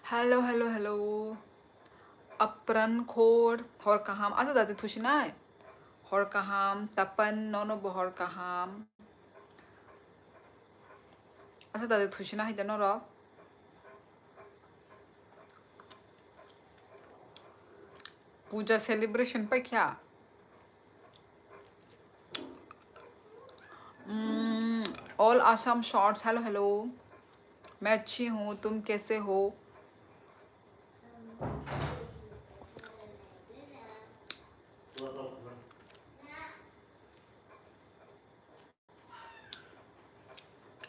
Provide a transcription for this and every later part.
Hello, hello, hello. Apran hor kaham. Asa dati tushina hai. Hor kaham tapan nono bo hor kaham. Asa dati tushina hai dano ro. पूजा celebration पे क्या? All Assam shorts. Hello hello. मैं अच्छी हूँ, तुम कैसे हो?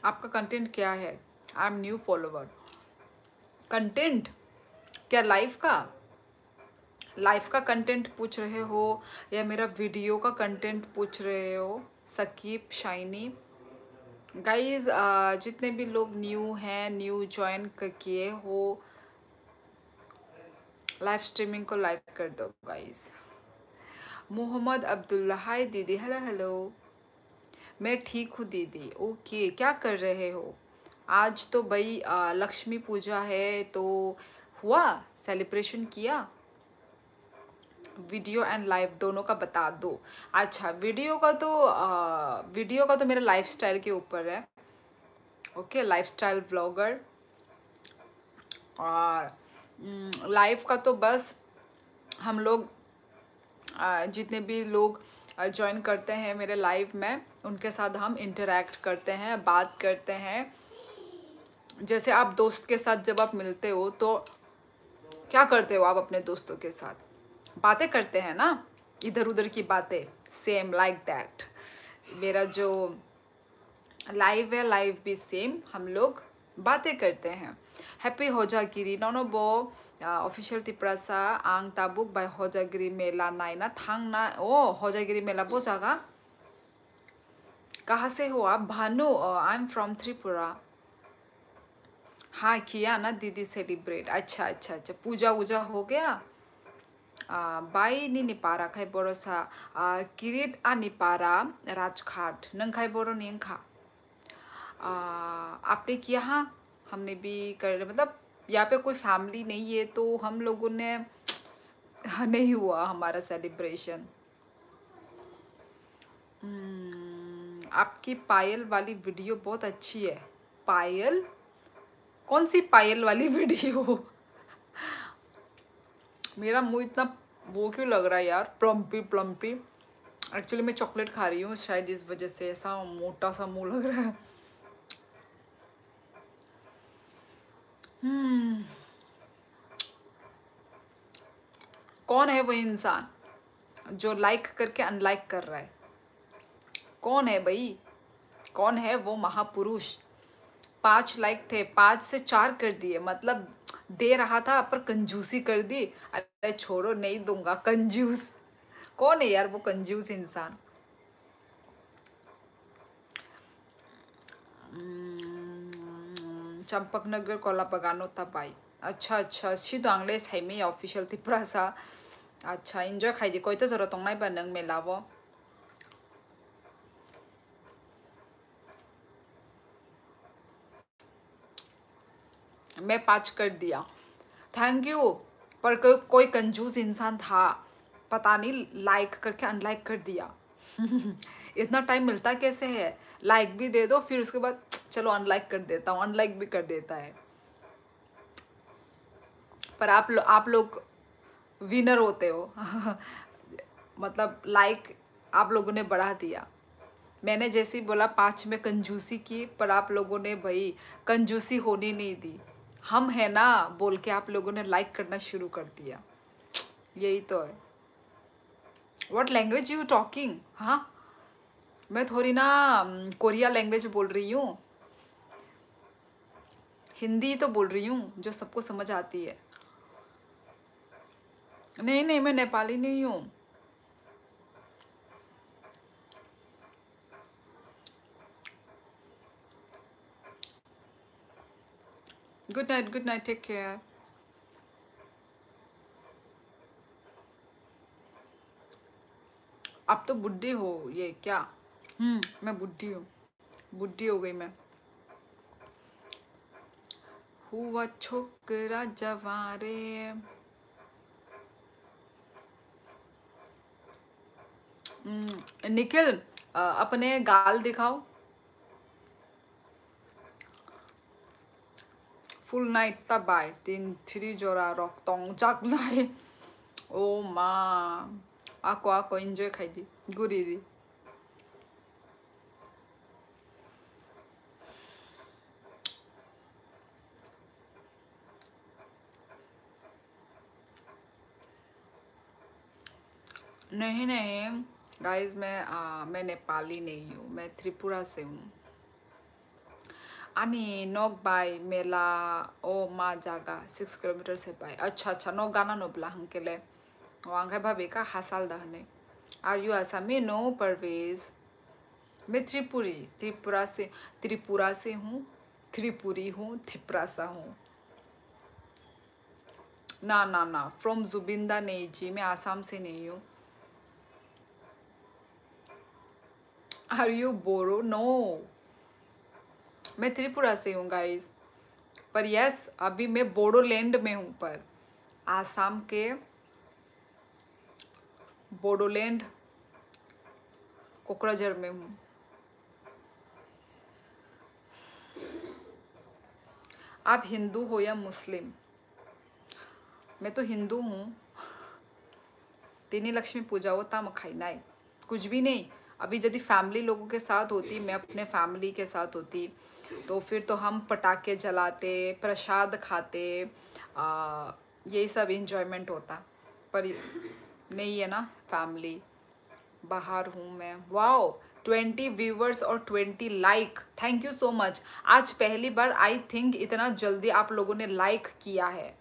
आपका content क्या है? I am new follower. Content क्या? लाइफ का कंटेंट पूछ रहे हो या मेरा वीडियो का कंटेंट पूछ रहे हो? सकीब शाइनी. गाइज जितने भी लोग न्यू हैं, न्यू ज्वाइन किए हो, लाइव स्ट्रीमिंग को लाइक कर दो गाइज. मोहम्मद अब्दुल्ला. हाय दीदी. Hello hello. मैं ठीक हूँ दीदी. ओके, क्या कर रहे हो? आज तो भाई लक्ष्मी पूजा है, तो हुआ सेलिब्रेशन किया? वीडियो एंड लाइव दोनों का बता दो. अच्छा, वीडियो का तो मेरा लाइफस्टाइल के ऊपर है. Okay, lifestyle vlogger. और लाइव का तो बस हम लोग जितने भी लोग ज्वाइन करते हैं मेरे लाइव में, उनके साथ हम इंटरेक्ट करते हैं, बात करते हैं. जैसे आप दोस्त के साथ जब आप मिलते हो तो क्या करते हो? आप अपने दोस्तों के साथ बातें करते हैं ना, इधर उधर की बातें. सेम लाइक दैट मेरा जो लाइव है, लाइव भी सेम हम लोग बातें करते हैं. हैप्पी होजागिरी नोनोबो ऑफिशियल तिप्रासा आंग ताबुक बाय होजागिरी मेला नाइना थांगना. ओ होजागिरी मेला वो जगह. कहाँ से हो आप? भानु. आई एम फ्रॉम त्रिपुरा. हाँ किया ना दीदी सेलिब्रेट. अच्छा अच्छा अच्छा, पूजा वूजा हो गया. बाई नि निपारा खाई बोरोसा किरीट आ निपारा राजघाट नंग खाई बोरो निंग खा. आपने किया? हाँ, हमने भी कर, मतलब यहाँ पे कोई फैमिली नहीं है तो हम लोगों ने नहीं हुआ हमारा सेलिब्रेशन. आपकी पायल वाली वीडियो बहुत अच्छी है. पायल? कौन सी पायल वाली वीडियो? मेरा मुंह इतना वो क्यों लग रहा है यार, प्लम्पी प्लम्पी. एक्चुअली मैं चॉकलेट खा रही हूँ, शायद इस वजह से ऐसा मोटा सा मुंह लग रहा है. कौन है वो इंसान जो लाइक करके अनलाइक कर रहा है? कौन है भाई? कौन है वो महापुरुष? 5 लाइक थे, 5 से 4 कर दिए. मतलब दे रहा था पर कंजूसी कर दी. अरे छोड़ो, नहीं दूंगा. कंजूस कौन है यार वो कंजूस इंसान? चंपकनगर कोलापगानो तबाई. अच्छा अच्छा, सिदो आंगले साइमे ऑफिशियल थी प्रासा. अच्छा, इंजॉय खाई कोई तो जरूरत नहीं बनंग मेलावो. मैं 5 कर दिया. Thank you. पर कोई कंजूस इंसान था, पता नहीं लाइक करके अनलाइक कर दिया. इतना टाइम मिलता कैसे है? लाइक भी दे दो, फिर उसके बाद चलो अनलाइक कर देता हूँ, अनलाइक भी कर देता है. पर आप लोग विनर होते हो. मतलब लाइक आप लोगों ने बढ़ा दिया. मैंने जैसे ही बोला 5 में कंजूसी की, पर आप लोगों ने भाई कंजूसी होने नहीं दी. हम है ना बोल के आप लोगों ने लाइक करना शुरू कर दिया. यही तो है. What language you talking? हाँ, मैं थोड़ी ना कोरिया लैंग्वेज बोल रही हूँ. हिंदी तो बोल रही हूँ जो सबको समझ आती है. नहीं नहीं, मैं नेपाली नहीं हूँ. Good night, good night, take care. आप तो बुढ़ी हो ये क्या? मैं बुढ़ी हूँ. बुढ़ी हो गई मैं. हुआ छोकरा जवारे। निखिल अपने गाल दिखाओ। फुल नाइट तब आए 3 जोरा रक तंग जागनाय। ओ माँ आको आको एंजॉय खाई दी गुरी दी। नहीं नहीं गाइस, मैं नेपाली नहीं हूँ, मैं त्रिपुरा से हूँ। अनि नोक बाय मेला ओ मा जागा 6 किलोमीटर से बाय। अच्छा अच्छा नोक गाना नोबला हंकेले वांगे भाभी का हासाल दहने। Are you Asami? No Parvez, मैं त्रिपुरा से हूँ, त्रिपुरी हूँ, त्रिपुरासा हूँ। ना ना ना, फ्रॉम जुबिंदा नहीं जी, मैं आसाम से नहीं हूँ। Are you borrow? नो, मैं त्रिपुरा से हूँ गाइस। पर यस अभी मैं बोडोलैंड में हूँ, पर आसाम के बोडोलैंड कोकराझार में हूँ। आप हिंदू हो या मुस्लिम? मैं तो हिंदू हूँ। तीनी लक्ष्मी पूजा होता मखाई नाई कुछ भी नहीं। अभी यदि फैमिली लोगों के साथ होती, मैं अपने फैमिली के साथ होती, तो फिर तो हम पटाखे जलाते, प्रसाद खाते, यही सब इंजॉयमेंट होता। पर नहीं है ना फैमिली, बाहर हूँ मैं। वाओ 20 व्यूवर्स और 20 like, thank you so much. आज पहली बार आई थिंक इतना जल्दी आप लोगों ने लाइक किया है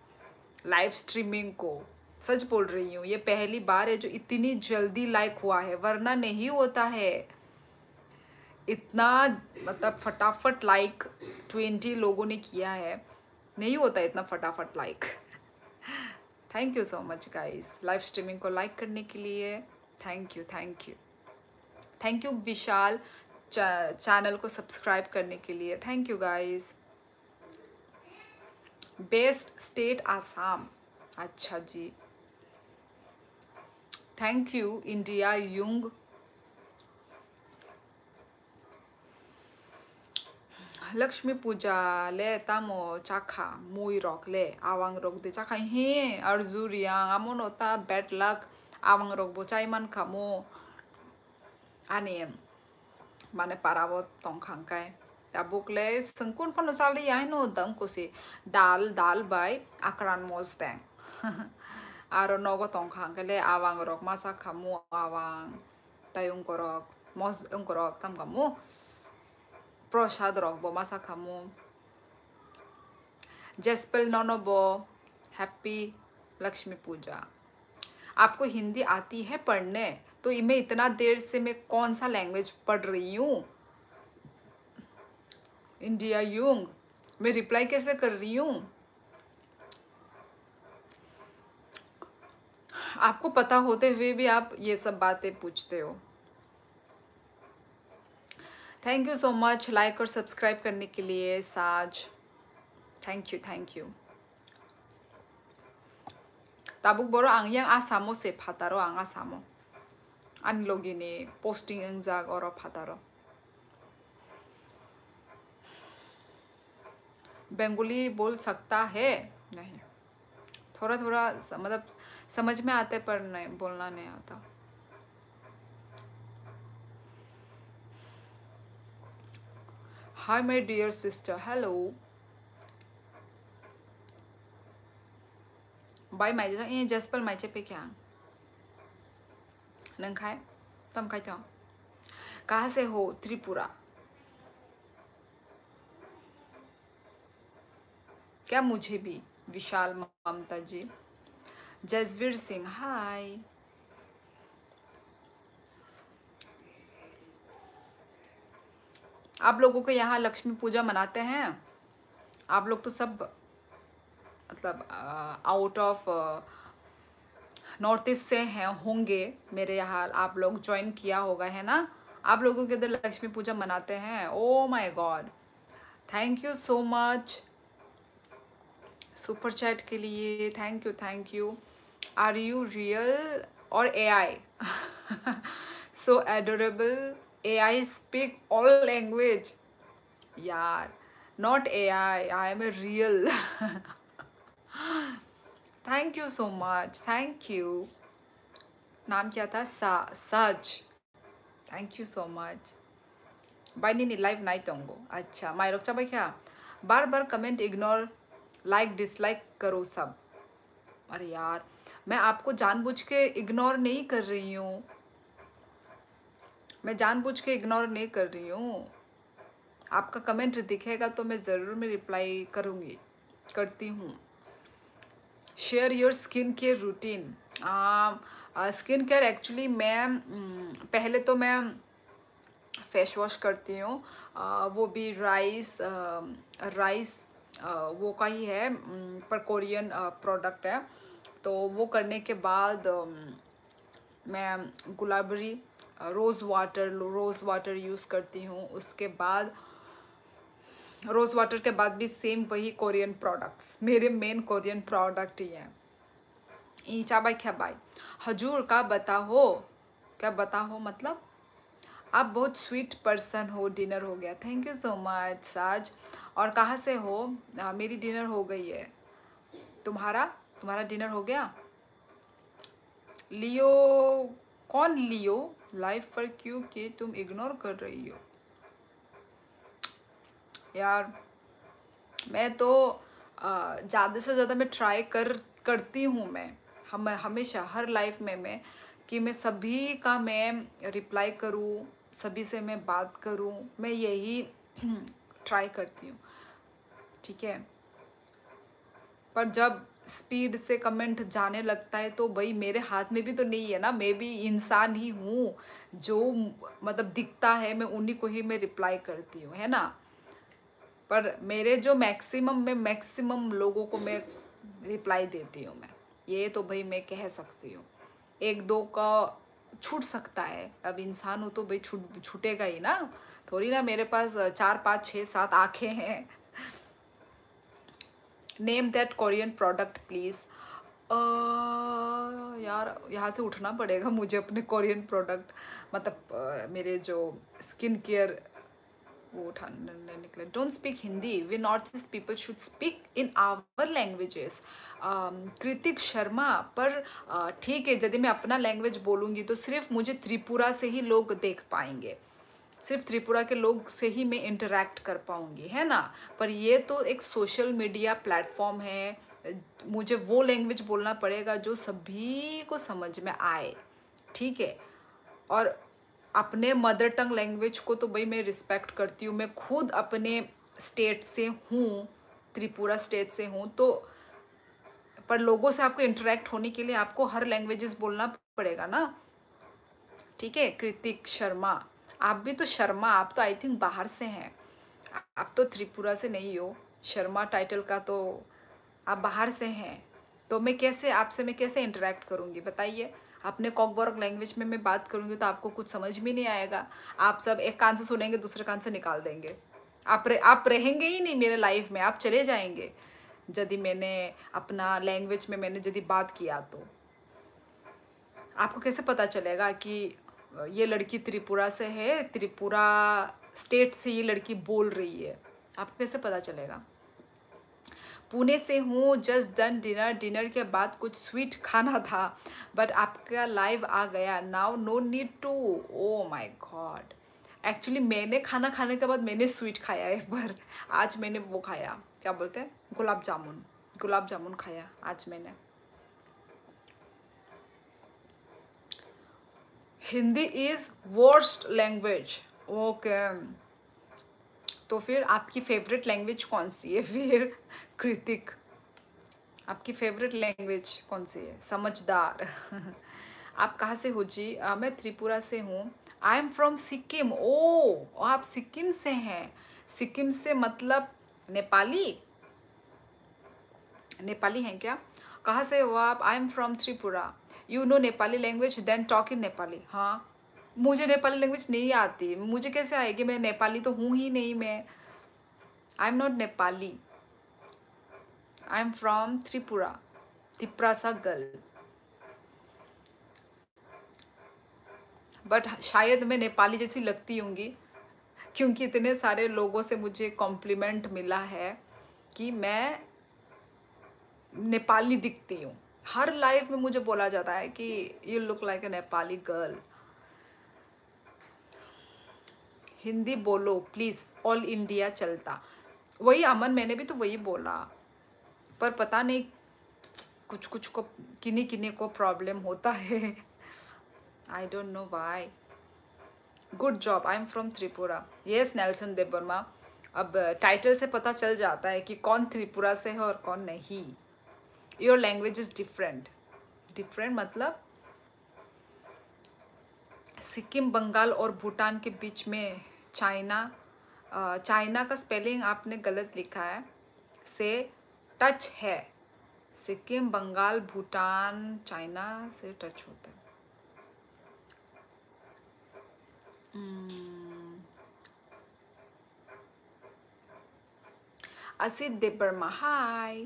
लाइव स्ट्रीमिंग को। सच बोल रही हूँ, ये पहली बार है जो इतनी जल्दी लाइक हुआ है, वरना नहीं होता है इतना। मतलब फटाफट लाइक 20 लोगों ने किया है, नहीं होता इतना फटाफट like. Thank you so much guys live streaming को लाइक करने के लिए। Thank you thank you thank you Vishal channel को सब्सक्राइब करने के लिए। Thank you guys. Best state Assam, अच्छा जी, थैंक यू इंडिया युंग। लक्ष्मी पूजा ले तामो चाखा मुई रोक ले आवांग रोक दे चाखा हे अर्जुरिया आमोनोता बैड लक आवांग रोक बोचाई मन खामो आने माने पारावत तोंखांकाय ताबुकले संकुन फनो चाली आई नो दम कोसे दाल दाल बाय आक्रान मोस्तें आरो नोगो तोंखांकले आवांग रोक माचा खामो आवांग तायुंग korok mos ungkorok tam kamu प्रसाद रखबो मासा खामो। जेस्पेल नोनोबो हैप्पी लक्ष्मी पूजा। आपको हिंदी आती है पढ़ने? तो मैं इतना देर से मैं कौन सा लैंग्वेज पढ़ रही हूँ? इंडिया यूंग मैं रिप्लाई कैसे कर रही हूँ? आपको पता होते हुए भी आप ये सब बातें पूछते हो। Thank you so much like और सब्सक्राइब करने के लिए साज, थैंक यू थैंक यू। ताबुक बोरो आं yang asamo se phataro ang asamo an logini posting engjak oro phataro। Bengali बोल सकता है? नहीं, थोड़ा थोड़ा मतलब समझ में आते पर नहीं बोलना नहीं आता। Hi my dear sister, hello bye my ये जसपल मायचे पे क्या नंग खाए तम खाई तो कहाँ से हो? त्रिपुरा। क्या मुझे भी? विशाल ममता जी। जसवीर सिंह हाय। आप लोगों के यहाँ लक्ष्मी पूजा मनाते हैं? आप लोग तो सब मतलब आउट ऑफ नॉर्थ ईस्ट से हैं होंगे मेरे यहाँ। आप लोग ज्वाइन किया होगा है ना? आप लोगों के इधर लक्ष्मी पूजा मनाते हैं? Oh my god, thank you so much. Super chat के लिए thank you. Are you real और AI? So adorable. AI speak all language. यार, not AI, I am a real. Thank you so much, thank you. नाम क्या था? सच। Thank you so much. Bye नहीं live night तोंगो। अच्छा माइरोक चाबाय क्या? बार बार कमेंट इग्नोर, लाइक डिसलाइक करो सब। अरे यार, मैं आपको जानबूझ के इग्नोर नहीं कर रही हूँ, मैं जानबूझ के इग्नोर नहीं कर रही हूँ। आपका कमेंट दिखेगा तो मैं ज़रूर में रिप्लाई करूँगी, करती हूँ। Share your skin care routine. Skin care actually मैं पहले तो मैं फेस वॉश करती हूँ, वो भी राइस वो का ही है, पर कोरियन प्रोडक्ट है। तो वो करने के बाद मैं गुलाबरी रोज़ वाटर यूज़ करती हूँ। उसके बाद रोज़ वाटर के बाद भी सेम वही कोरियन प्रोडक्ट्स, मेरे मेन कोरियन प्रोडक्ट ही हैं। ईचा बाई क्या बाई हजूर का बता हो, क्या बता हो मतलब? आप बहुत स्वीट पर्सन हो। डिनर हो गया, थैंक यू सो मच साज। और कहाँ से हो? मेरी डिनर हो गई है। तुम्हारा तुम्हारा डिनर हो गया? लियो? कौन लियो? लाइव पर क्यों कि तुम इग्नोर कर रही हो? यार मैं तो ज़्यादा से ज़्यादा मैं ट्राई करती हूँ मैं, हमेशा हर लाइफ में मैं, कि मैं सभी का मैं रिप्लाई करूँ, सभी से मैं बात करूँ, मैं यही ट्राई करती हूँ, ठीक है। पर जब स्पीड से कमेंट जाने लगता है तो भाई मेरे हाथ में भी तो नहीं है ना, मैं भी इंसान ही हूँ। जो मतलब दिखता है मैं उन्हीं को ही मैं रिप्लाई करती हूँ, है ना। पर मेरे जो मैक्सिमम लोगों को मैं रिप्लाई देती हूँ मैं, ये तो भाई मैं कह सकती हूँ। एक दो का छूट सकता है, अब इंसान हो तो भाई छूटेगा ही ना, थोड़ी ना मेरे पास 4 5 6 7 आँखें हैं। Name that Korean product please. यार यहाँ से उठना पड़ेगा मुझे अपने कोरियन प्रोडक्ट, मतलब मेरे जो स्किन केयर वो उठाने निकले। Don't speak Hindi, we north east people should speak in our languages. Kritik Sharma, पर ठीक है, यदि मैं अपना लैंग्वेज बोलूँगी तो सिर्फ मुझे त्रिपुरा से ही लोग देख पाएंगे, सिर्फ त्रिपुरा के लोग से ही मैं इंटरेक्ट कर पाऊँगी, है ना। पर ये तो एक सोशल मीडिया प्लेटफॉर्म है, मुझे वो लैंग्वेज बोलना पड़ेगा जो सभी को समझ में आए, ठीक है। और अपने मदर टंग लैंग्वेज को तो भाई मैं रिस्पेक्ट करती हूँ, मैं खुद अपने स्टेट से हूँ, त्रिपुरा स्टेट से हूँ। तो पर लोगों से आपको इंटरेक्ट होने के लिए आपको हर लैंग्वेजेस बोलना पड़ेगा ना, ठीक है। कृतिक शर्मा, आप भी तो शर्मा, आप तो आई थिंक बाहर से हैं, आप तो त्रिपुरा से नहीं हो। शर्मा टाइटल का तो आप बाहर से हैं, तो मैं कैसे इंटरेक्ट करूँगी बताइए। अपने कॉकबर्ग लैंग्वेज में मैं बात करूँगी तो आपको कुछ समझ में नहीं आएगा, आप सब एक कान से सुनेंगे दूसरे कान से निकाल देंगे। आप रहेंगे ही नहीं मेरे लाइफ में, आप चले जाएंगे यदि मैंने अपना लैंग्वेज में मैंने यदि बात किया तो। आपको कैसे पता चलेगा कि ये लड़की त्रिपुरा से है, त्रिपुरा स्टेट से ये लड़की बोल रही है, आपको कैसे पता चलेगा। पुणे से हूँ, जस्ट डन डिनर, डिनर के बाद कुछ स्वीट खाना था बट आपका लाइव आ गया, now no need to. Oh my God, actually मैंने खाना खाने के बाद मैंने स्वीट खाया है, पर आज मैंने वो खाया, क्या बोलते हैं, गुलाब जामुन खाया आज मैंने। Hindi is worst language, okay. तो फिर आपकी फेवरेट लैंग्वेज कौन सी है फिर? कृतिक, आपकी फेवरेट लैंग्वेज कौन सी है? समझदार। आप कहाँ से हो जी? मैं त्रिपुरा से हूँ। I am from Sikkim. ओ, आप सिक्किम से हैं? सिक्किम से मतलब नेपाली, नेपाली हैं क्या? कहाँ से हो आप? I am from Tripura. You know Nepali language, then talk in Nepali. हाँ, मुझे नेपाली लैंग्वेज नहीं आती, मुझे कैसे आएगी, मैं नेपाली तो हूँ ही नहीं मैं। I am not Nepali. I am from Tripura, Tiprasa girl. But शायद मैं नेपाली जैसी लगती होंगी, क्योंकि इतने सारे लोगों से मुझे कॉम्प्लीमेंट मिला है कि मैं नेपाली दिखती हूँ। हर लाइफ में मुझे बोला जाता है कि you look like a Nepali girl. Hindi बोलो प्लीज, ऑल इंडिया चलता। वही अमन, मैंने भी तो वही बोला, पर पता नहीं कुछ कुछ को, किन्हीं किन्हीं को प्रॉब्लम होता है। I don't know why. Good job, I am from Tripura. Yes Nelson Debbarma. अब टाइटल से पता चल जाता है कि कौन त्रिपुरा से है और कौन नहीं। Your language is different. Different मतलब सिक्किम, बंगाल और भूटान के बीच में चाइना। चाइना का स्पेलिंग आपने गलत लिखा है, से टच है। सिक्किम, बंगाल, भूटान, चाइना से टच होता है। असित देवर्मा हाय।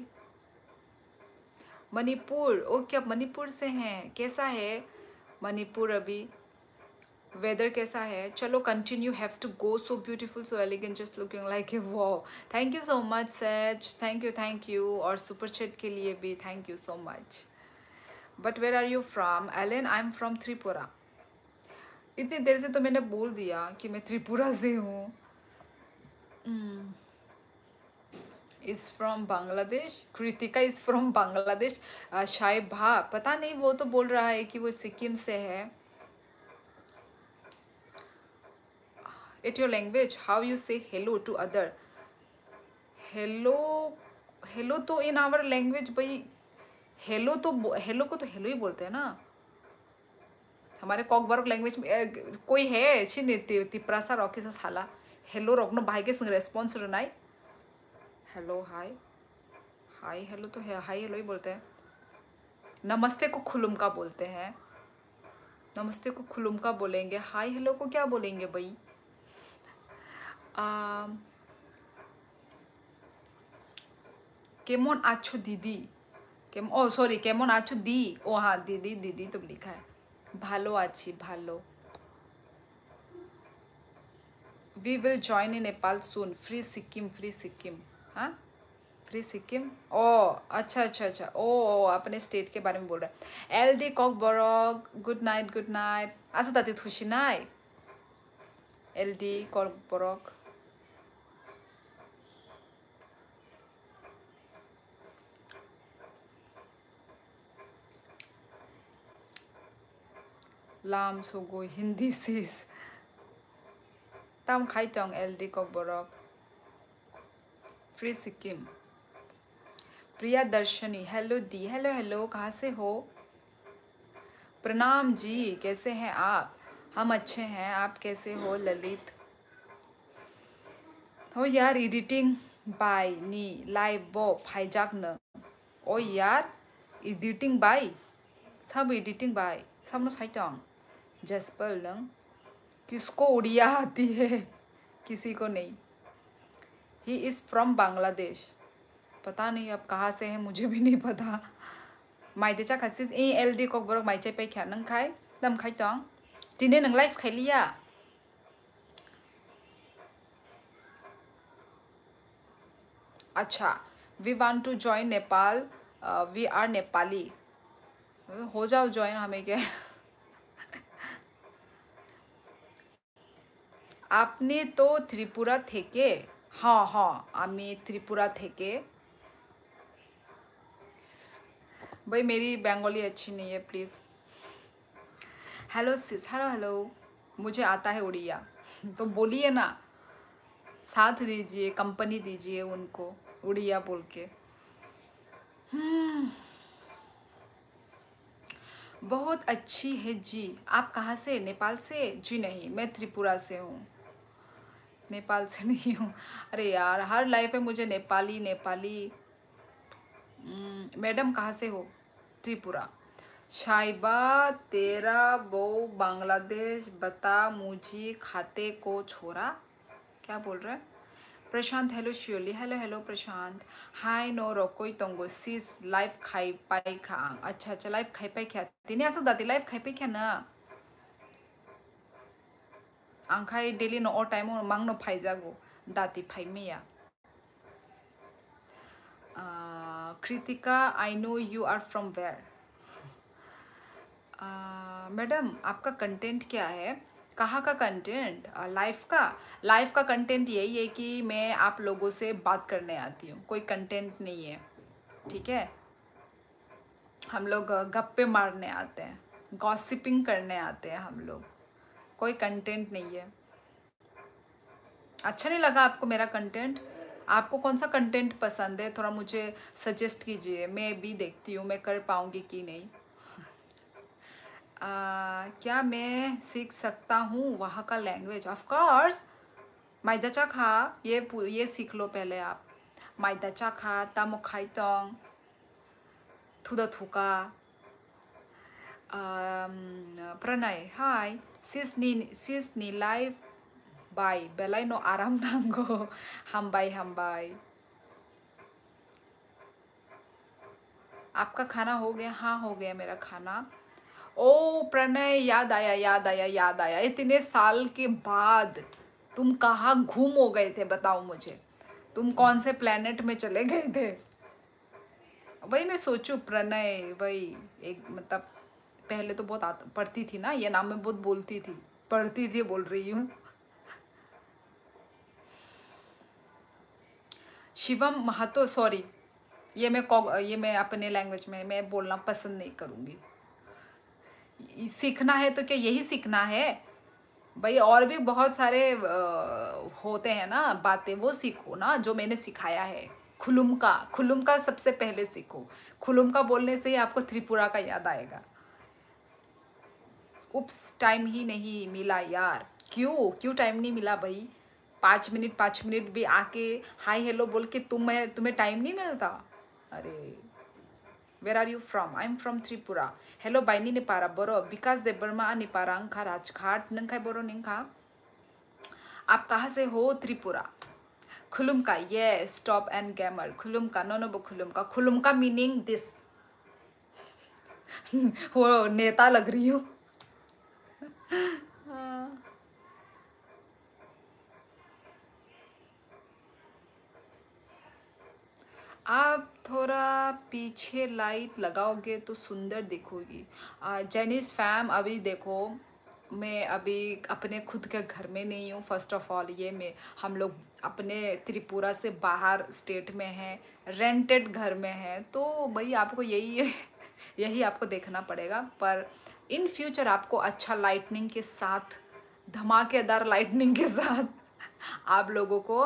मणिपुर, ओके आप मणिपुर से हैं। कैसा है मणिपुर अभी? वेदर कैसा है? चलो continue. Have to go, so beautiful, so elegant, just looking like a wow. Thank you so much सच, थैंक यू। और सुपर चैट के लिए भी thank you so much. But where are you from? Alan, I am from Tripura. इतनी देर से तो मैंने बोल दिया कि मैं त्रिपुरा से हूँ। Is from Bangladesh. Kritika is from Bangladesh. शाइबा पता नहीं, वो तो बोल रहा है कि वो सिक्किम से है। At your language, how you say hello to other? Hello, hello तो in our language भाई, hello तो hello को तो hello ही बोलते हैं ना हमारे कॉकबर्ग लैंग्वेज में। कोई है ऐसी नहीं तिप्रासा रॉकी से साला हेलो रखनो भाई के संग रेस्पॉन्स रनाई। हेलो हाय, हाय हेलो तो है, हाय हेलो ही बोलते हैं। नमस्ते को खुलुमका बोलते हैं, नमस्ते को खुलुमका बोलेंगे, हाय हेलो को क्या बोलेंगे भाई? केमोन आछो दीदी, ओ सॉरी केमोन आछो दी, ओ हाँ दीदी, दीदी तो लिखा है। भालो आछी, भालो। We will join in Nepal soon. Free Sikkim, free Sikkim. हाँ फ्री सिक्किम। ओ अच्छा अच्छा अच्छा, ओ अपने स्टेट के बारे में बोल रहा है। एल डी कॉक बरक, गुड नाइट, गुड नाइट। अच्छा ताती खुशी नाई। एल डी कॉक बरक। लाम सोगो हिंदी सीस तम खाई चौंग। एल डी कॉक बरक। फ्री सिक्किम। प्रिया दर्शनी, हेलो दी, हेलो हेलो, कहाँ से हो? प्रणाम जी, कैसे हैं आप? हम अच्छे हैं, आप कैसे हो? ललित हो यार, एडिटिंग बाय नी लाइव बो फाइजाक न। ओ यार एडिटिंग बाय, सब एडिटिंग बाय, सब नो साइटोंग। जसपल नंग, किसको उड़िया आती है? किसी को नहीं। He is from Bangladesh. पता नहीं अब कहाँ से है, मुझे भी नहीं पता। माइदेचा खासिस ए एल डी कॉक बरक माइचे पे क्या नंग खाई दम खाई तोंग दिने नंग लाइफ खाई लिया। अच्छा, we want to join Nepal, we are Nepali. हो जाओ ज्वाइन, हमें क्या। आपने तो त्रिपुरा थे के? हाँ हाँ आमी त्रिपुरा थे के भाई, मेरी बंगाली अच्छी नहीं है please. Hello sis, hello hello. मुझे आता है उड़िया तो बोलिए ना, साथ दीजिए, कंपनी दीजिए उनको उड़िया बोल के। बहुत अच्छी है जी। आप कहाँ से? नेपाल से? जी नहीं, मैं त्रिपुरा से हूँ, नेपाल से नहीं हूँ। अरे यार हर लाइफ में मुझे नेपाली नेपाली। मैडम कहाँ से हो? त्रिपुरा। शाइबा तेरा वो बांग्लादेश, बता मुझे खाते को छोरा। क्या बोल रहा है? प्रशांत हेलो शियोली हेलो हेलो प्रशांत हाय नो रोकोई तोंगो सिस लाइफ खाई पाई खांग अच्छा अच्छा लाइफ खाई पाई क्या तिने असं दाती लाइफ खाई पाई क्या ना आंखाई डेली नो टाइम मांग नो फाई जागो दाती फाई मिया Kritika I know you are from where madam आपका कंटेंट क्या है कहाँ का कंटेंट लाइफ का कंटेंट यही है कि मैं आप लोगों से बात करने आती हूँ कोई कंटेंट नहीं है ठीक है हम लोग गप्पे मारने आते हैं गॉसिपिंग करने आते हैं हम लोग कोई कंटेंट नहीं है अच्छा नहीं लगा आपको मेरा कंटेंट आपको कौन सा कंटेंट पसंद है थोड़ा मुझे सजेस्ट कीजिए मैं भी देखती हूँ मैं कर पाऊँगी कि नहीं क्या मैं सीख सकता हूँ वहाँ का लैंग्वेज ऑफ कोर्स माइदाचा खा ये सीख लो पहले आप माइदाचा खा तामो खाइतोंग थुदा थुका प्रणय हाय सिसनी लाइव बाय बेलाई नो आराम नांगो हम बाय आपका खाना हो गया हाँ हो गया मेरा खाना ओ प्रणय याद आया इतने साल के बाद तुम कहाँ घूम हो गए थे बताओ मुझे तुम कौन से प्लेनेट में चले गए थे वही मैं सोचूं प्रणय वही एक मतलब पहले तो बहुत पढ़ती थी ना ये नाम में बहुत बोलती थी पढ़ती थी बोल रही हूँ शिवम महतो सॉरी ये मैं अपने लैंग्वेज में मैं बोलना पसंद नहीं करूँगी सीखना है तो क्या यही सीखना है भाई और भी बहुत सारे होते हैं ना बातें वो सीखो ना जो मैंने सिखाया है खुलुम का सबसे पहले सीखो खुलुम का बोलने से ही आपको त्रिपुरा का याद आएगा उप्स टाइम ही नहीं मिला यार क्यों टाइम नहीं मिला भाई 5 मिनट भी आके हाय हेलो बोल के तुम्हें टाइम नहीं मिलता अरे where are you from I am from Tripura hello बाइनी निपारा बोरो विकास देवबर्मा निपारा अंखा राजघाट नंखाई बोरो निंखा आप कहाँ से हो त्रिपुरा खुलुम का ये स्टॉप एंड गैमर खुलुम का नो खुलुम का मीनिंग दिस वो नेता लग रही हूँ आप थोड़ा पीछे लाइट लगाओगे तो सुंदर दिखोगी जेनिस फैम अभी देखो मैं अभी अपने खुद के घर में नहीं हूँ फर्स्ट ऑफ ऑल ये मैं हम लोग अपने त्रिपुरा से बाहर स्टेट में हैं रेंटेड घर में हैं तो भाई आपको यही आपको देखना पड़ेगा पर इन फ्यूचर आपको अच्छा लाइटनिंग के साथ धमाकेदार लाइटनिंग के साथ आप लोगों को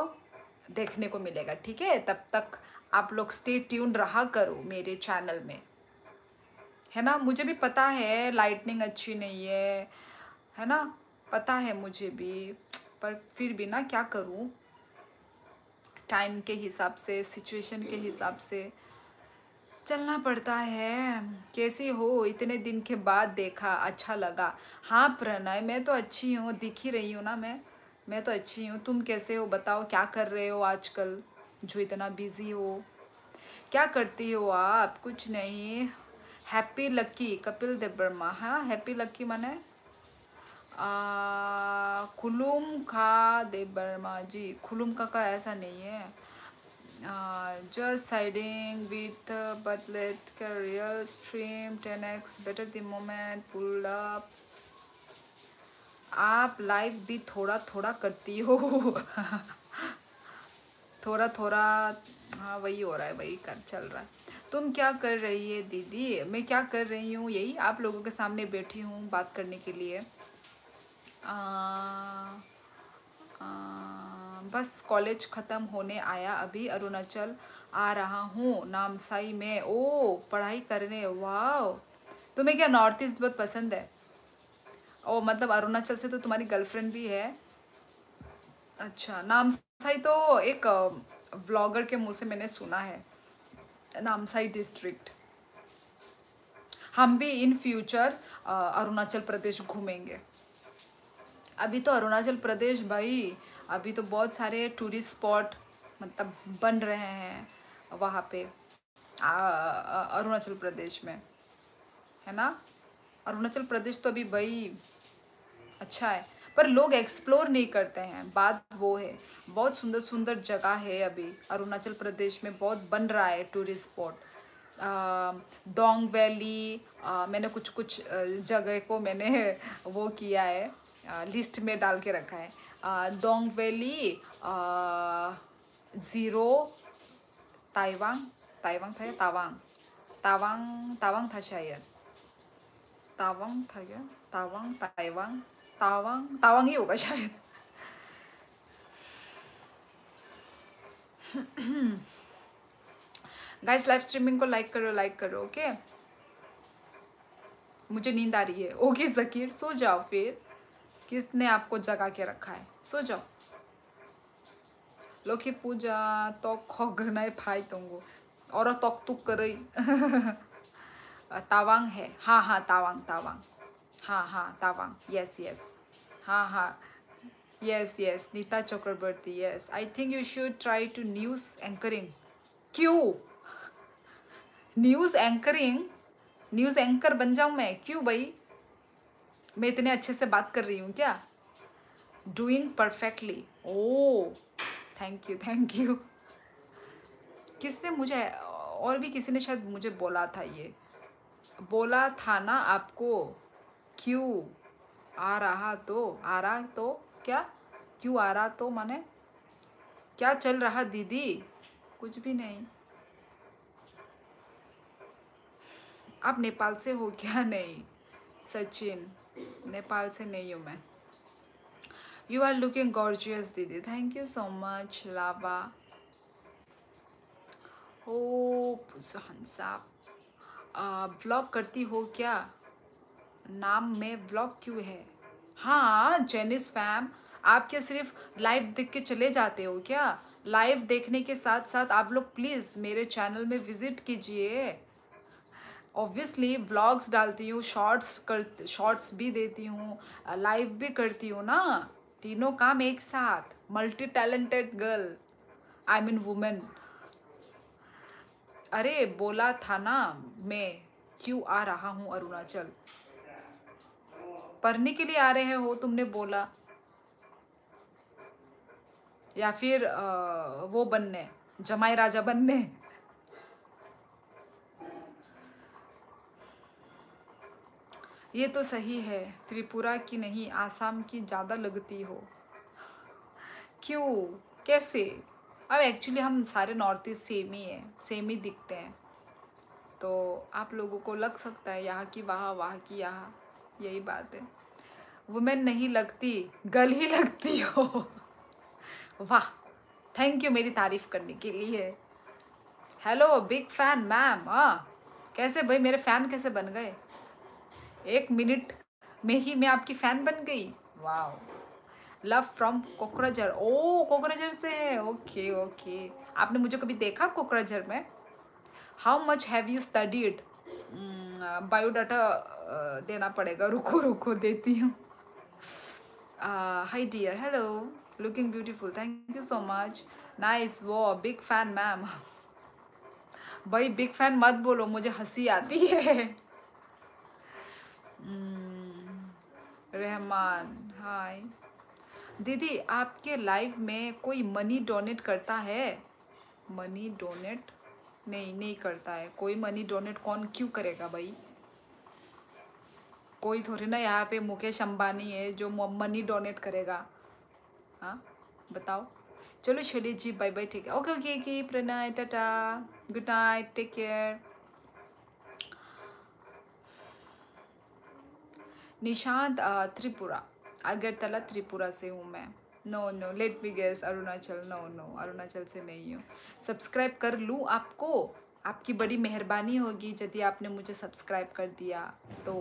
देखने को मिलेगा ठीक है तब तक आप लोग स्टे ट्यून रहा करो मेरे चैनल में है ना मुझे भी पता है लाइटनिंग अच्छी नहीं है ना पता है मुझे भी पर फिर भी ना क्या करूँ टाइम के हिसाब से सिचुएशन के हिसाब से चलना पड़ता है कैसी हो इतने दिन के बाद देखा अच्छा लगा हाँ प्रणय मैं तो अच्छी हूँ दिख ही रही हूँ ना मैं तो अच्छी हूँ तुम कैसे हो बताओ क्या कर रहे हो आजकल जो इतना बिजी हो क्या करती हो आप कुछ नहीं हैप्पी लक्की कपिल देव वर्मा हाँ हैप्पी लक्की माने खुलुम खा देव वर्मा जी खुलुम का ऐसा नहीं है just siding with but let career stream 10x better the moment pull up आप लाइव भी थोड़ा थोड़ा करती हो थोड़ा थोड़ा हाँ वही हो रहा है वही चल रहा है तुम क्या कर रही है दीदी मैं क्या कर रही हूँ यही आप लोगों के सामने बैठी हूँ बात करने के लिए बस कॉलेज ख़त्म होने आया अभी अरुणाचल आ रहा हूँ नामसाई में ओ पढ़ाई करने वाह तुम्हें क्या नॉर्थ ईस्ट बहुत पसंद है ओ मतलब अरुणाचल से तो तुम्हारी गर्लफ्रेंड भी है अच्छा नामसाई तो एक व्लॉगर के मुंह से मैंने सुना है नामसाई डिस्ट्रिक्ट हम भी इन फ्यूचर अरुणाचल प्रदेश घूमेंगे अभी तो अरुणाचल प्रदेश भाई अभी तो बहुत सारे टूरिस्ट स्पॉट मतलब बन रहे हैं वहाँ पे अरुणाचल प्रदेश में, है ना। अरुणाचल प्रदेश तो अभी भाई अच्छा है, पर लोग एक्सप्लोर नहीं करते हैं, बात वो है। बहुत सुंदर सुंदर जगह है अभी अरुणाचल प्रदेश में, बहुत बन रहा है टूरिस्ट स्पॉट। डोंग वैली, मैंने कुछ कुछ जगह को मैंने वो किया है, लिस्ट में डाल के रखा है। डोंग वैली, ज़ीरो, ताइवांग, ताइवांग था या तावांग, तावांग तावांग था शायद, तावांग था क्या, तावांग ताइवांग, तावांग तावांग ही होगा शायद। गाइस लाइव स्ट्रीमिंग को लाइक करो, लाइक करो, ओके। मुझे नींद आ रही है। ओके जकीर, सो जाओ फिर, किसने आपको जगा के रखा है, सो जाओ। लोकी पूजा तो खोगनाय फाई तुंगो और तोक तुक करई। तावांग है, हाँ हाँ तावांग, तावांग, हाँ हाँ तावांग, यस यस, हाँ हाँ, yes yes, Neeta Chakraborty, yes. I think you should try to news anchoring. क्यों न्यूज़ एंकरिंग, न्यूज़ एंकर बन जाऊं मैं, क्यों भाई, मैं इतने अच्छे से बात कर रही हूँ क्या। Doing perfectly, oh thank you thank you. किसने मुझे, और भी किसी ने शायद मुझे बोला था, ये बोला था ना आपको, क्यों आ रहा तो, आ रहा तो क्या, क्यों आ रहा तो माने क्या चल रहा दीदी, कुछ भी नहीं। आप नेपाल से हो क्या, नहीं सचिन, नेपाल से नहीं हूँ मैं। यू आर लुकिंग गॉर्जियस दीदी, thank you so much Lava. Oh Hansa, blog करती हो क्या, नाम में ब्लॉग क्यों है। हाँ जेनिस फैम, आप क्या सिर्फ लाइव देख के चले जाते हो क्या, लाइव देखने के साथ साथ आप लोग प्लीज़ मेरे चैनल में विजिट कीजिए। ऑब्वियसली व्लॉग्स डालती हूँ, शॉर्ट्स भी देती हूँ, लाइव भी करती हूँ ना, तीनों काम एक साथ, multi talented girl, I mean women. अरे बोला था ना मैं, क्यों आ रहा हूँ अरुणाचल, पढ़ने के लिए आ रहे हो तुमने बोला, या फिर वो बनने, जमाई राजा बनने। ये तो सही है, त्रिपुरा की नहीं आसाम की ज़्यादा लगती हो। क्यों, कैसे, अब एक्चुअली हम सारे नॉर्थ ईस्ट सेम ही हैं, सेम ही दिखते हैं, तो आप लोगों को लग सकता है यहाँ की वहाँ, वहाँ की यहाँ, यही बात है। वुमेन नहीं लगती, गर्ल ही लगती हो। वाह, थैंक यू मेरी तारीफ करने के लिए। हेलो बिग फैन मैम, हाँ कैसे भाई मेरे फैन कैसे बन गए, 1 मिनट में ही मैं आपकी फैन बन गई, वाह। लव फ्रॉम कोकराझार, ओ कोकराझार से है, ओके ओके। आपने मुझे कभी देखा कोकराझार में। How much have you studied, biodata देना पड़ेगा, रुको रुको देती हूँ। Hi dear, hello, looking beautiful, thank you so much, nice, वो बिग फैन मैम। भाई बिग फैन मत बोलो, मुझे हंसी आती है। रहमान हाय। दीदी आपके लाइव में कोई मनी डोनेट करता है, मनी डोनेट नहीं, नहीं करता है कोई मनी डोनेट, कौन क्यों करेगा भाई, कोई थोड़ी ना यहाँ पे मुकेश अंबानी है जो मनी डोनेट करेगा, हाँ बताओ। चलो शैली जी बाय बाय, ठीक है, okay okay okay, Pranay tata, good night, take care. Nishant Tripura, Agartala Tripura से हूँ मैं। No no let me guess, Arunachal, no no Arunachal से नहीं हूँ। सब्सक्राइब कर लूँ आपको, आपकी बड़ी मेहरबानी होगी यदि आपने मुझे सब्सक्राइब कर दिया तो।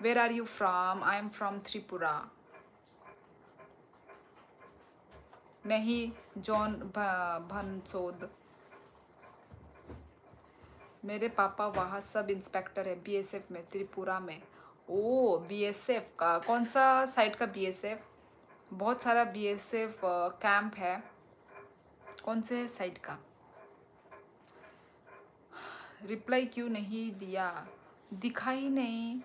Where are you from, I am from Tripura. नहीं जॉन भनसोद, मेरे पापा वहाँ सब इंस्पेक्टर है बीएसएफ में, त्रिपुरा में। ओ बीएसएफ का कौन सा साइड का बीएसएफ, बहुत सारा बीएसएफ कैंप है। कौन से साइड का? रिप्लाई क्यों नहीं दिया? दिखा ही नहीं।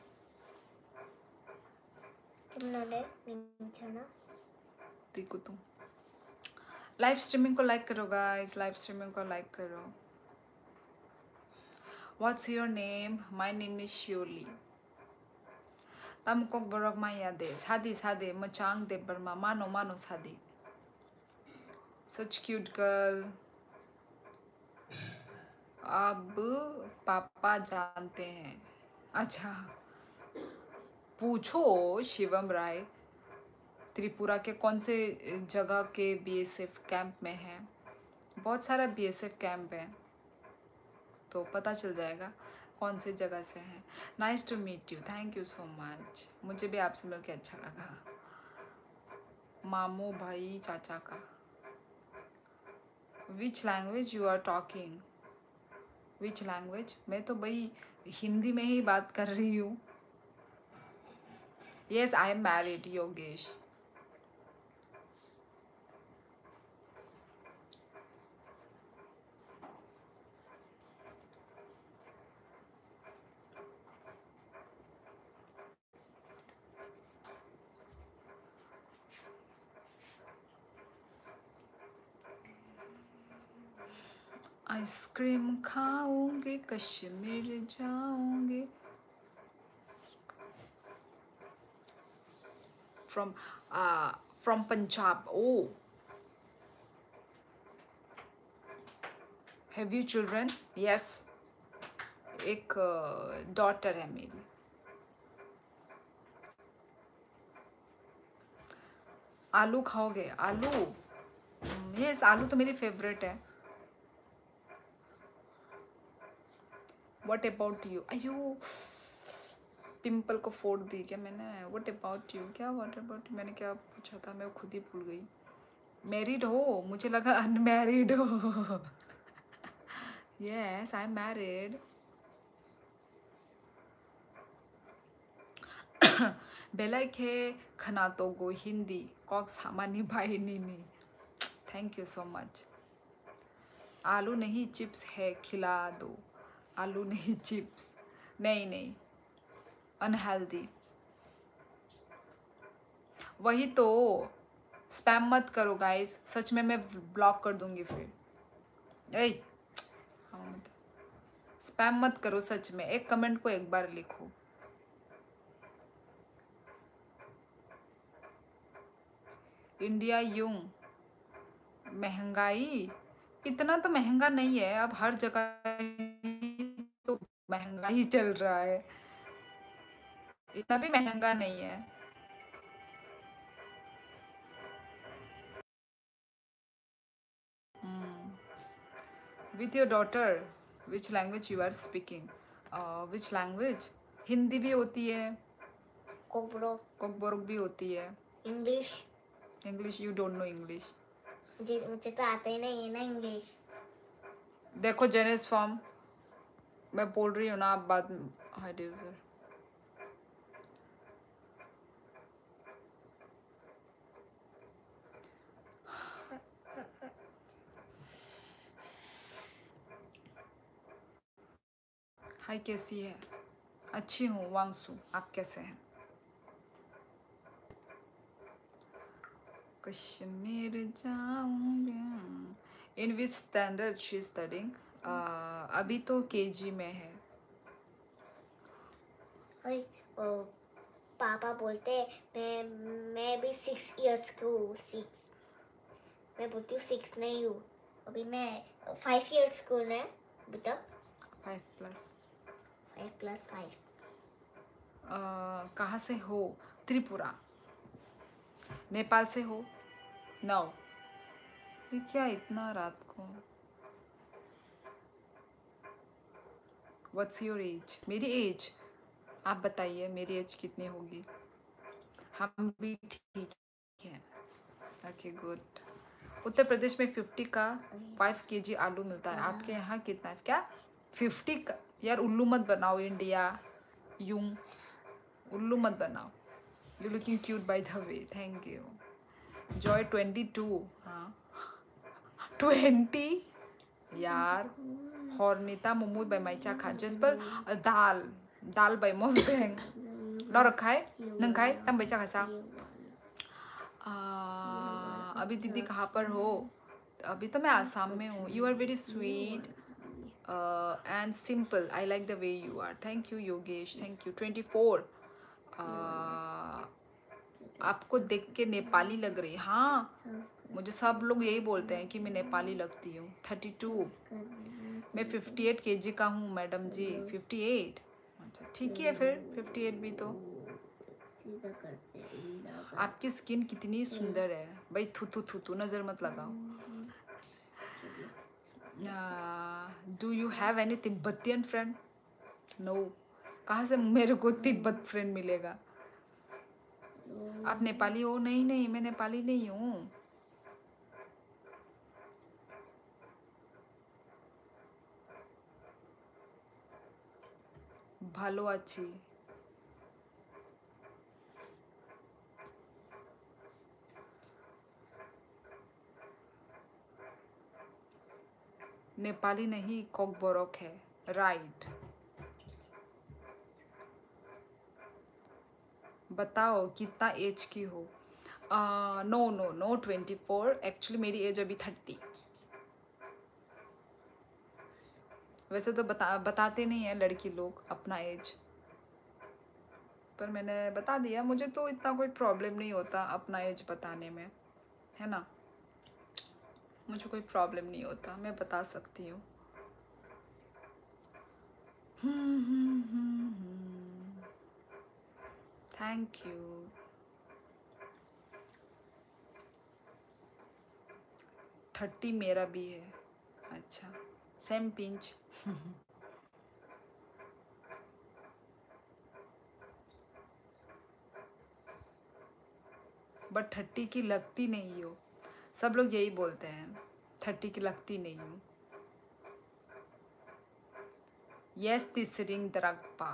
देखो तुम लाइव स्ट्रीमिंग को लाइक करो गाइस, लाइव स्ट्रीमिंग को लाइक करो। What's your name? My name is Shyoli. तमकोक बरक माया दे सादी सादे मचांग दे बर्मा मानो मानो सादी। सच क्यूट गर्ल। अब पापा जानते हैं। अच्छा पूछो शिवम राय, त्रिपुरा के कौन से जगह के बीएसएफ कैंप में है? बहुत सारा बीएसएफ कैंप है, तो पता चल जाएगा कौन सी जगह से है। Nice to meet you, thank you so much. मुझे भी आपसे मिलकर अच्छा लगा। मामू भाई चाचा का। Which language you are talking? Which language? मैं तो भाई हिंदी में ही बात कर रही हूँ। Yes I am married Yogesh. Ice cream खाऊंगे, कश्मीर जाऊंगे। From Punjab. Oh have you children? Yes, एक डॉटर है मेरी। आलू खाओगे? आलू? यस, आलू तो मेरी फेवरेट है। What about you? अयो पिंपल को फोड़ दी क्या मैंने? What about you? क्या व्हाट अबाउट यू? मैंने क्या पूछा था? मैं खुद ही भूल गई। मैरिड हो? मुझे लगा अनमैरिड हो। Yes I am married. बेलाइखे खनातोगो हिंदी कॉक्स हमानी भाई नीनी। Thank you so much. आलू नहीं चिप्स है, खिला दो। आलू नहीं चिप्स, नहीं नहीं, अनहेल्दी। वही तो, स्पैम मत करो गाइस, सच में मैं ब्लॉक कर दूंगी फिर। ए स्पैम मत करो सच में। एक कमेंट को एक बार लिखो। इंडिया यूं महंगाई? इतना तो महंगा नहीं है, अब हर जगह तो महंगा ही चल रहा है, इतना भी महंगा नहीं है। With your daughter which language you are speaking? Which language? Hindi भी होती है, कोकबोरोक भी होती है। English? English? You don't know English? मुझे तो आता ही नहीं है ना इंग्लिश। देखो जेनेस फॉर्म मैं बोल रही हूँ ना, आप बाद में हाय ड्यूजर। हाय कैसी है? अच्छी हूँ वांगसू, आप कैसे हैं? कश्मीर जाऊंगी। इन विच स्टैंडर्ड शी स्टडिंग? अभी तो केजी में है। पापा बोलते मैं भी 6 इयर्स की हूँ। 6 मैं बोलती हूँ 6 नहीं हूँ, अभी मैं 5 इयर्स की हूँ ना अभी तक। 5+5। कहाँ से हो? त्रिपुरा। नेपाल से हो? 9। ये क्या इतना रात को? What's your age? मेरी एज आप बताइए, मेरी एज कितनी होगी? हम भी ठीक हैं। Okay good. उत्तर प्रदेश में 50 का 5 kg आलू मिलता है, आपके यहाँ कितना है? क्या 50 का? यार उल्लू मत बनाओ, इंडिया यूं उल्लू मत बनाओ। You looking cute by the way, thank you. Joy 22, हाँ 20 यार. Hornita mumui by mai cha khan Jasper dal by mos beng nó được khai nâng khai tâm by cha khá sao. अभी दीदी कहाँ पर हो? अभी तो मैं आसाम में हूँ. You are very sweet and simple. I like the way you are. Thank you Yogesh. Thank you. 24. आपको देख के नेपाली लग रही. हाँ मुझे सब लोग यही बोलते हैं कि मैं नेपाली लगती हूँ. 32. मैं 58 kg का हूँ मैडम जी. 58. अच्छा ठीक है फिर 58 भी तो. आपकी स्किन कितनी सुंदर है भाई. थू थू थू थू नज़र मत लगाओ. Do you have any Tibetan friend? No. कहाँ से मेरे को तिब्बत फ्रेंड मिलेगा? आप नेपाली हो? नहीं नहीं मैं नेपाली नहीं हूँ. भालो अच्छी. नेपाली नहीं कॉकबोरक है. राइट. बताओ कितना एज की हो? No no no 24. एक्चुअली मेरी एज अभी 30. वैसे तो बताते नहीं है लड़की लोग अपना एज, पर मैंने बता दिया. मुझे तो इतना कोई प्रॉब्लम नहीं होता अपना एज बताने में, है ना. मुझे कोई प्रॉब्लम नहीं होता, मैं बता सकती हूँ. Thank you. 30 मेरा भी है. अच्छा सेम पिंच. बट 30 की लगती नहीं हो. सब लोग यही बोलते हैं 30 की लगती नहीं हूँ. यस तिसरिंग द्रगपा.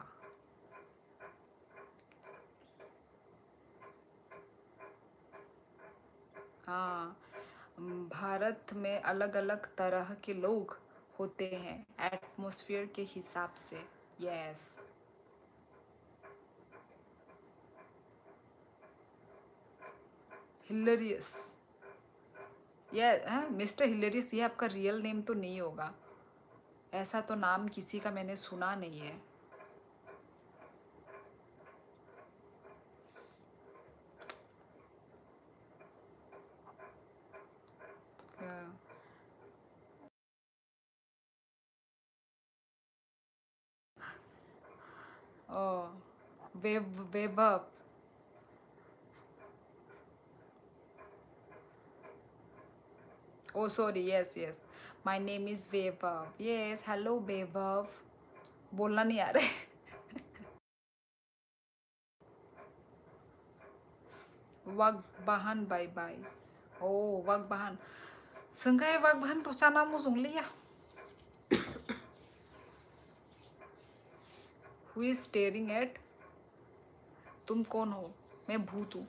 हाँ भारत में अलग अलग तरह के लोग होते हैं एटमॉस्फेयर के हिसाब से. यस. हिलेरियस. ये मिस्टर हिलेरियस ये आपका रियल नेम तो नहीं होगा. ऐसा तो नाम किसी का मैंने सुना नहीं है. ओ web. Oh sorry. Yes yes. My name is Vaibhav. Yes hello Vaibhav. बोलना नहीं आ रहा है. Wagbahan bye bye. Oh Wagbahan. Sengkai Wagbahan persanamu sungli ya. Who is staring at? तुम कौन हो? मैं भूत हूँ.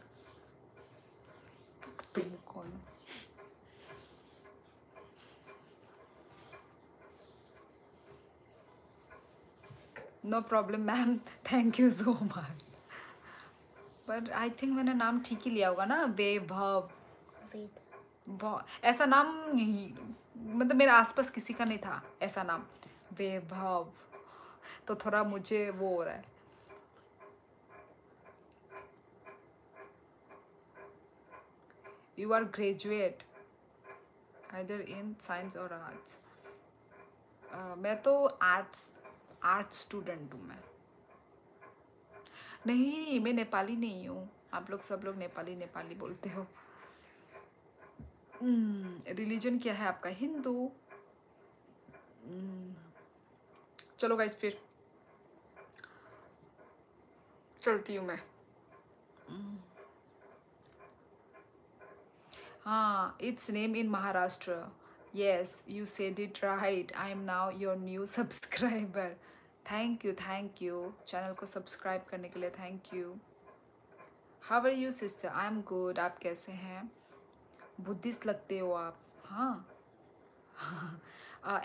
तुम कौन? No problem ma'am. Thank you so much. पर आई थिंक मैंने नाम ठीक ही लिया होगा ना. वैभव. ऐसा नाम मतलब मेरे आसपास किसी का नहीं था ऐसा नाम वैभव. तो थोड़ा मुझे वो हो रहा है. You are graduate either in science और आर्ट्स. मैं तो आर्ट्स स्टूडेंट हूँ मैं. नहीं मैं नेपाली नहीं हूँ. आप लोग सब लोग नेपाली नेपाली बोलते हो. रिलीजन क्या है आपका? हिंदू. चलो गाइस फिर चलती हूँ मैं. हाँ it's name in Maharashtra. Yes you said it right. I am now your new subscriber. Thank you channel को सब्सक्राइब करने के लिए. Thank you. How are you sister? I am good. आप कैसे हैं? बुद्धिस्ट लगते हो आप? हाँ।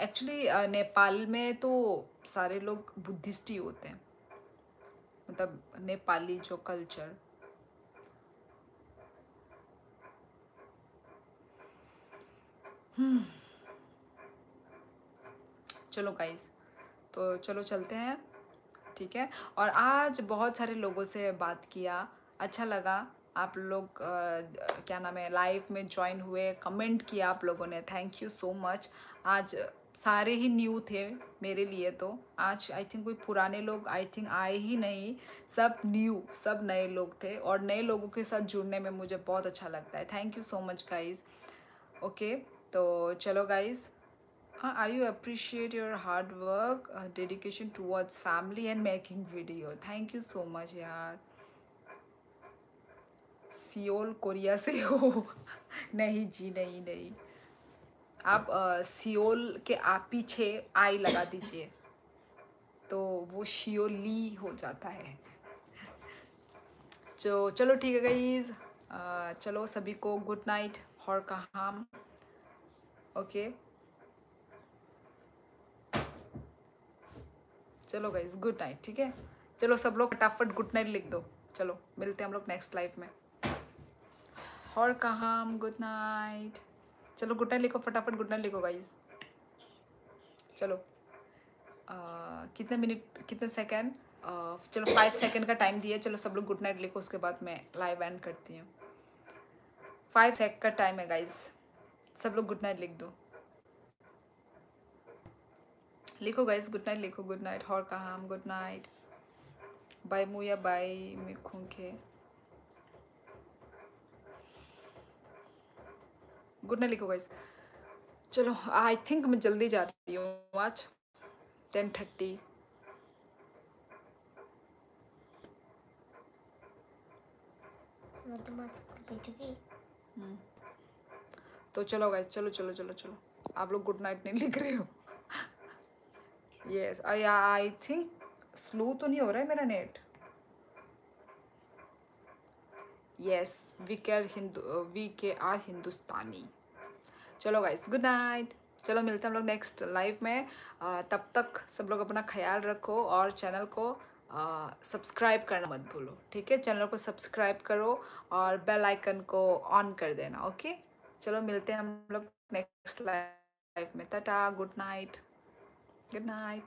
एक्चुअली नेपाल में तो सारे लोग बुद्धिस्ट ही होते हैं, मतलब नेपाली जो कल्चर। चलो गाइस, तो चलो चलते हैं, ठीक है। और आज बहुत सारे लोगों से बात किया, अच्छा लगा। आप लोग क्या नाम है, लाइव में ज्वाइन हुए, कमेंट किया आप लोगों ने, थैंक यू सो मच। आज सारे ही न्यू थे मेरे लिए, तो आज आई थिंक कोई पुराने लोग आई थिंक आए ही नहीं, सब न्यू, सब नए लोग थे। और नए लोगों के साथ जुड़ने में मुझे बहुत अच्छा लगता है। Thank you so much guys. Okay, तो चलो गाइज़, हाँ, are you appreciate your hard work, dedication towards family and making video? Thank you so much यार। सियोल कोरिया से हो? नहीं जी, नहीं नहीं, आप सियोल के आप पीछे आई लगा दीजिए तो वो शियोली हो जाता है। तो चलो ठीक है गाइज, चलो सभी को गुड नाइट और कहाम। ओके, चलो गाइज गुड नाइट, ठीक है। चलो सब लोग फटाफट गुड नाइट लिख दो। चलो मिलते हैं हम लोग नेक्स्ट लाइफ में। और कहाम गुड नाइट। चलो गुड नाइट लिखो फटाफट, गुड नाइट लिखो गाइज। चलो कितने मिनट, कितने सेकंड, चलो 5 सेकंड का टाइम दिए। चलो सब लोग गुड नाइट लिखो, उसके बाद मैं लाइव एंड करती हूँ। 5 सेकंड का टाइम है गाइज, सब लोग गुड नाइट लिख दो। लिखो गाइज गुड नाइट लिखो, गुड नाइट। और कहाम गुड नाइट, बाय मुया, बाय मिखुंखे, गुड नाइट लिखो गाइज। चलो आई थिंक मैं जल्दी जा रही हूँ आज 10:30। मैं तो बात भेजूंगी। तो चलो गाइज, चलो चलो चलो चलो, आप लोग गुड नाइट नहीं लिख रहे हो? यस, आई थिंक स्लो तो नहीं हो रहा है मेरा नेट। यस, वी के आर हिंदुस्तानी। चलो गाइस गुड नाइट, चलो मिलते हैं हम लोग नेक्स्ट लाइव में। तब तक सब लोग अपना ख्याल रखो और चैनल को सब्सक्राइब करना मत भूलो, ठीक है। चैनल को सब्सक्राइब करो और बेल आइकन को ऑन कर देना। ओके, चलो मिलते हैं हम लोग नेक्स्ट लाइव में। Tata, good night, good night.